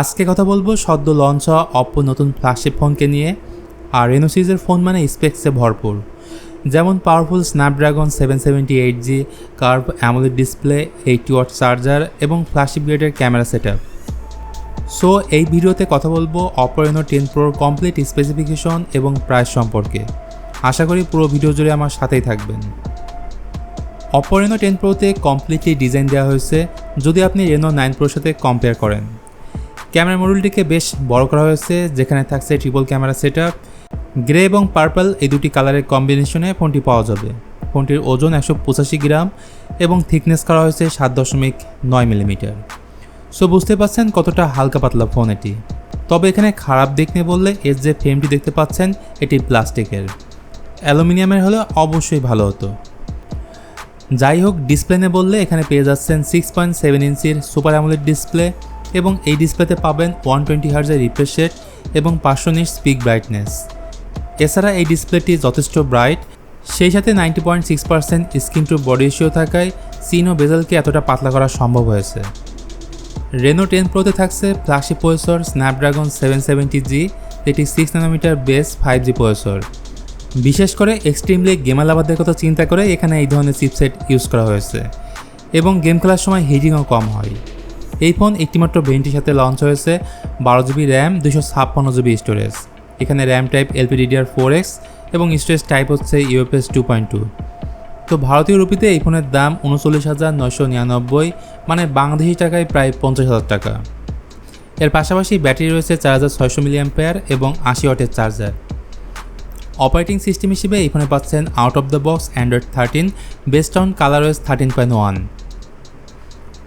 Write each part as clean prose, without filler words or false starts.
আজকে কথা বলবো সদ্য লঞ্চ হওয়া অপ্পো নতুন ফ্ল্যাগশিপ ফোনকে নিয়ে। আর রেনো সিরিজের ফোন মানে স্পেক্সে ভরপুর, যেমন powerful Snapdragon 778G, curve AMOLED display, 80W charger এবং ফ্ল্যাগশিপ গ্রেডের ক্যামেরা সেটআপ। সো এই ভিডিওতে কথা বলবো অপ্পো রেনো 10 প্রোর কমপ্লিট স্পেসিফিকেশন এবং প্রাইস সম্পর্কে। আশা করি পুরো ভিডিও জুড়ে আমার সাথেই থাকবেন। অপ্পো রেনো 10 প্রোতে কমপ্লিটলি ডিজাইন দেওয়া হয়েছে যদি আপনি রেনো 9 প্রোর সাথে কম্পেয়ার করেন। ক্যামেরা মডিউলটিকে বেশ বড় করা হয়েছে, যেখানে থাকছে ট্রিপল ক্যামেরা সেটআপ। গ্রে এবং পার্পল এই দুটি কালারের কম্বিনেশনে ফোনটি পাওয়া যাবে। ফোনটির ওজন 185 গ্রাম এবং থিকনেস করা হয়েছে 7.9 মিলিমিটার। সো বুঝতে পারছেন কতটা হালকা পাতলা ফোন এটি। তবে এখানে খারাপ দিক নিয়ে বললে এর যে ফ্রেমটি দেখতে পাচ্ছেন এটি প্লাস্টিকের, অ্যালুমিনিয়ামের হলে অবশ্যই ভালো হতো। যাই হোক, ডিসপ্লে নিয়ে বললে এখানে পেয়ে যাচ্ছেন 6.7 ইঞ্চির সুপার অ্যামোলেড ডিসপ্লে এবং এই ডিসপ্লেতে পাবেন 120 হার্জের রিফ্রেশ রেট এবং 500 নিটস পিক ব্রাইটনেস। এছাড়া এই ডিসপ্লেটি যথেষ্ট ব্রাইট, সেই সাথে 90.6% স্ক্রিন টু বডি রেশিও থাকায় সিন ও বেজেলকে এতটা পাতলা করা সম্ভব হয়েছে। রেনো 10 প্রোতে থাকছে ফ্ল্যাগশিপ প্রসেসর স্ন্যাপড্রাগন 770G, এটি 6 ন্যানোমিটার বেস 5G প্রসেসর। বিশেষ করে এক্সট্রিমলি গেমার লাভারদের কথা চিন্তা করে এখানে এই ধরনের চিপসেট ইউজ করা হয়েছে এবং গেম খেলার সময় হিটিংও কম হয়। এই ফোন একটিমাত্র ভেরিয়েন্টের সাথে লঞ্চ হয়েছে, 12GB র্যাম, 256GB স্টোরেজ। এখানে র্যাম টাইপ LPDDR4X এবং স্টোরেজ টাইপ হচ্ছে UFS 2.2। তো ভারতীয় রুপিতে এই ফোনের দাম 39,999, মানে বাংলাদেশি টাকায় প্রায় 50,000 টাকা। এর পাশাপাশি ব্যাটারি রয়েছে 4600 mAh এবং 80 ওয়াটের চার্জার। অপারেটিং সিস্টেম হিসেবে এই ফোনে পাচ্ছেন out of the box Android 13 based on ColorOS 13.1।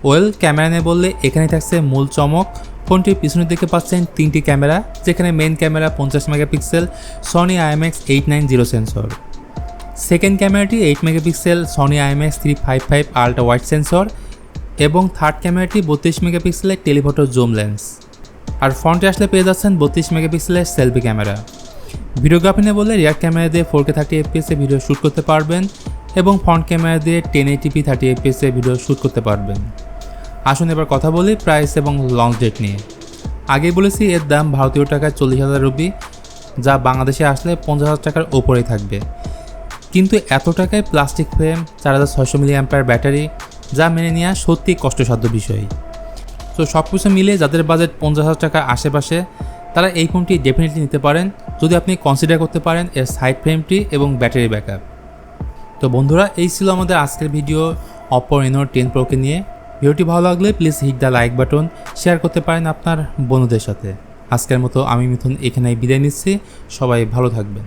Well, camera নিয়ে বললে এখানে থাকছে মূল চমক। ফোনটির পিছনের দিকে পাচ্ছেন 3টি ক্যামেরা, যেখানে main camera 50 megapixel Sony IMX890 sensor. Second ক্যামেরাটি 8 megapixel Sony IMX355 ultra wide sensor এবং থার্ড ক্যামেরাটি 32 মেগাপিক্সেলের টেলিফটো জুম লেন্স। আর ফ্রন্টে আসলে পেয়ে যাচ্ছেন 32 মেগাপিক্সেলের সেলফি ক্যামেরা। ভিডিওগ্রাফি নিয়ে বললে রিয়ার ক্যামেরা দিয়ে 4K 30fps এ ভিডিও শ্যুট করতে পারবেন এবং ফ্রন্ট ক্যামেরা দিয়ে 1080p 30fps এ ভিডিও শ্যুট করতে পারবেন। আসুন এবার কথা বলি প্রাইস এবং লঞ্চ ডেট নিয়ে। আগেই বলেছি এর দাম ভারতীয় টাকায় 40,000 রুপি, যা বাংলাদেশে আসলে 50,000 টাকার ওপরেই থাকবে। কিন্তু এত টাকায় প্লাস্টিক ফ্রেম, 4600 mAh ব্যাটারি, যা মেনে নেওয়া সত্যি কষ্টসাধ্য বিষয়। তো সব কিছু মিলে যাদের বাজেট 50,000 টাকার আশেপাশে, তারা এই ফোনটি ডেফিনেটলি নিতে পারেন যদি আপনি কনসিডার করতে পারেন এর সাইড ফ্রেমটি এবং ব্যাটারি ব্যাকআপ। তো বন্ধুরা, এই ছিল আমাদের আজকের ভিডিও অপ্পো রেনো 10 প্রোকে নিয়ে। ভিডিওটি ভালো লাগলে please hit the like button, share করতে পারেন আপনার বন্ধুদের সাথে। আজকের মতো আমি মিথুন এখানেই বিদায় নিচ্ছি। সবাই ভালো থাকবেন।